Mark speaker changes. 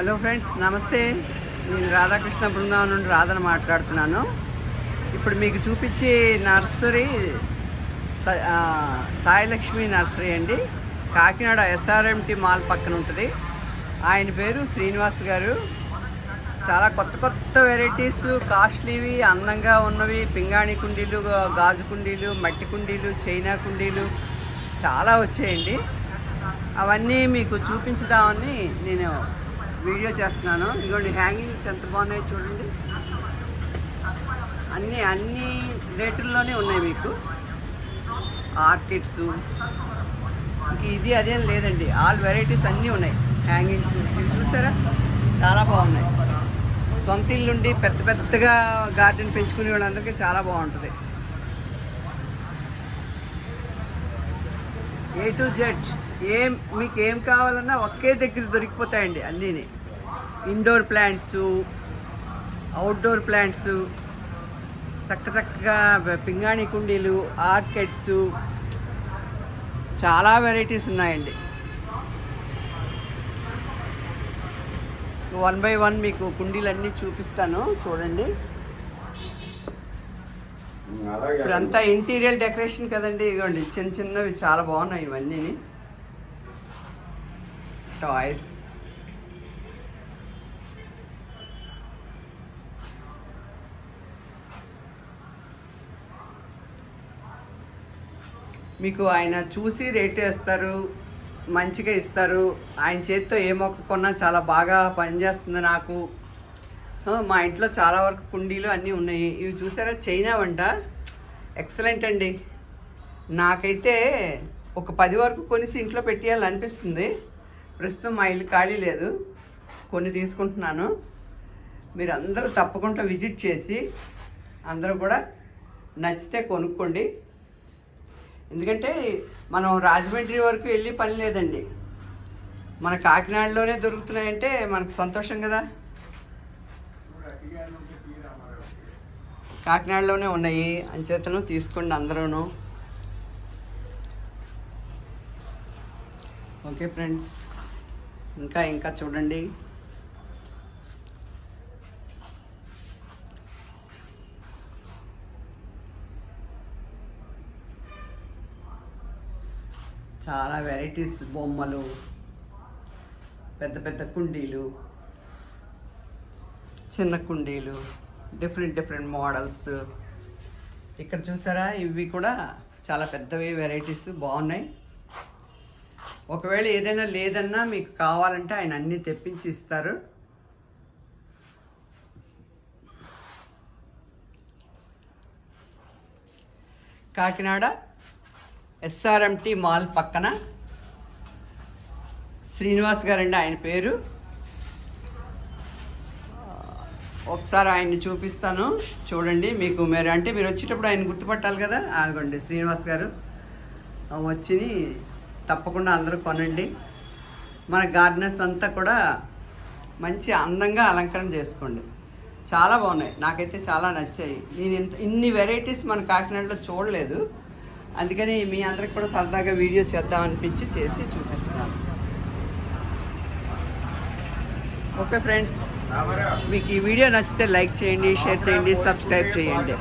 Speaker 1: Hello friends, నమస్తే. నేను రాధాకృష్ణ బృందావనం నుండి రాధను మాట్లాడుతున్నాను. ఇప్పుడు మీకు చూపించే నర్సరీ సాయిలక్ష్మి నర్సరీ అండి. కాకినాడ SRMT మాల్ పక్కన ఉంటుంది. ఆయన పేరు శ్రీనివాస్ గారు. చాలా కొత్త కొత్త వెరైటీస్, కాస్ట్లీవి, అందంగా ఉన్నవి, పింగాణి కుండీలు, గాజు కుండీలు, మట్టి కుండీలు, చైనా కుండీలు చాలా వచ్చాయండి. అవన్నీ మీకు చూపించుదామని నేను వీడియో చేస్తున్నాను. ఇదిగోండి, హ్యాంగింగ్స్ ఎంత బాగున్నాయి చూడండి. అన్ని రేటుల్లోనే ఉన్నాయి మీకు. ఆర్కిడ్స్, ఇది అదేం లేదండి, ఆల్ వెరైటీస్ అన్నీ ఉన్నాయి. హ్యాంగింగ్స్ ఇవి చూసారా, చాలా బాగున్నాయి. సొంత ఇల్లుండి పెద్ద పెద్దగా గార్డెన్ పెంచుకునే వాళ్ళందరికీ చాలా బాగుంటుంది. A to Z మీకు ఏం కావాలన్నా ఒకే దగ్గర దొరికిపోతాయండి. అన్నీని ఇండోర్ ప్లాంట్స్, అవుట్డోర్ ప్లాంట్స్, చక్కగా పింగాణి కుండీలు, ఆర్కిడ్స్, చాలా వెరైటీస్ ఉన్నాయండి. 1 by 1 మీకు కుండీలన్నీ చూపిస్తాను చూడండి. ఇప్పుడంతా ఇంటీరియర్ డెకరేషన్ కదండి. ఇదిగోండి, చిన్నవి చాలా బాగున్నాయి. ఇవన్నీ టాయ్స్, మీకు ఆయన చూసి రేట్ వేస్తారు, మంచిగా ఇస్తారు. ఆయన చేతితో ఏ మొక్క కొన్నా చాలా బాగా పనిచేస్తుంది నాకు. మా ఇంట్లో చాలా వరకు కుండీలు అన్నీ ఉన్నాయి. ఇవి చూసారా, చైనా వంట ఎక్సలెంట్ అండి. నాకైతే ఒక 10 వరకు కొనేసి ఇంట్లో పెట్టేయాలనిపిస్తుంది. ప్రస్తుతం మా ఇల్లు ఖాళీ లేదు, కొన్ని తీసుకుంటున్నాను. మీరు అందరూ తప్పకుండా విజిట్ చేసి అందరూ కూడా నచ్చితే కొనుక్కోండి. ఎందుకంటే మనం రాజమండ్రి వరకు వెళ్ళి పని లేదండి. మన కాకినాడలోనే దొరుకుతున్నాయంటే మనకు సంతోషం కదా. కాకినాడలోనే ఉన్నాయి, అంచేతను తీసుకోండి అందరూను. ఓకే ఫ్రెండ్స్, ఇంకా చూడండి. చాలా వెరైటీస్, బొమ్మలు, పెద్ద పెద్ద కుండీలు, చిన్న కుండీలు, డిఫరెంట్ మోడల్స్. ఇక్కడ చూసారా, ఇవి కూడా చాలా పెద్దవి వెరైటీస్ బాగున్నాయి. ఒకవేళ ఏదైనా లేదన్నా మీకు కావాలంటే ఆయన అన్నీ తెప్పించి ఇస్తారు. కాకినాడ SRMT మాల్ పక్కన శ్రీనివాస్ గారండి ఆయన పేరు. ఒకసారి ఆయన్ని చూపిస్తాను చూడండి. మీకు మీరు వచ్చేటప్పుడు ఆయన గుర్తుపట్టాలి కదా. అదిగోండి శ్రీనివాస్ గారు. వచ్చి తప్పకుండా అందరూ కొనండి. మన గార్డెనర్స్ అంతా కూడా మంచి అందంగా అలంకరణ చేసుకోండి. చాలా బాగున్నాయి, నాకైతే చాలా నచ్చాయి. నేను ఇన్ని వెరైటీస్ మన కాకినాడలో చూడలేదు. అందుకని మీ అందరికి కూడా సరదాగా వీడియో చేద్దామనిపించి చేసి చూపిస్తున్నాను. ఓకే ఫ్రెండ్స్, మీకు ఈ వీడియో నచ్చితే లైక్ చేయండి, షేర్ చేయండి, సబ్స్క్రైబ్ చేయండి.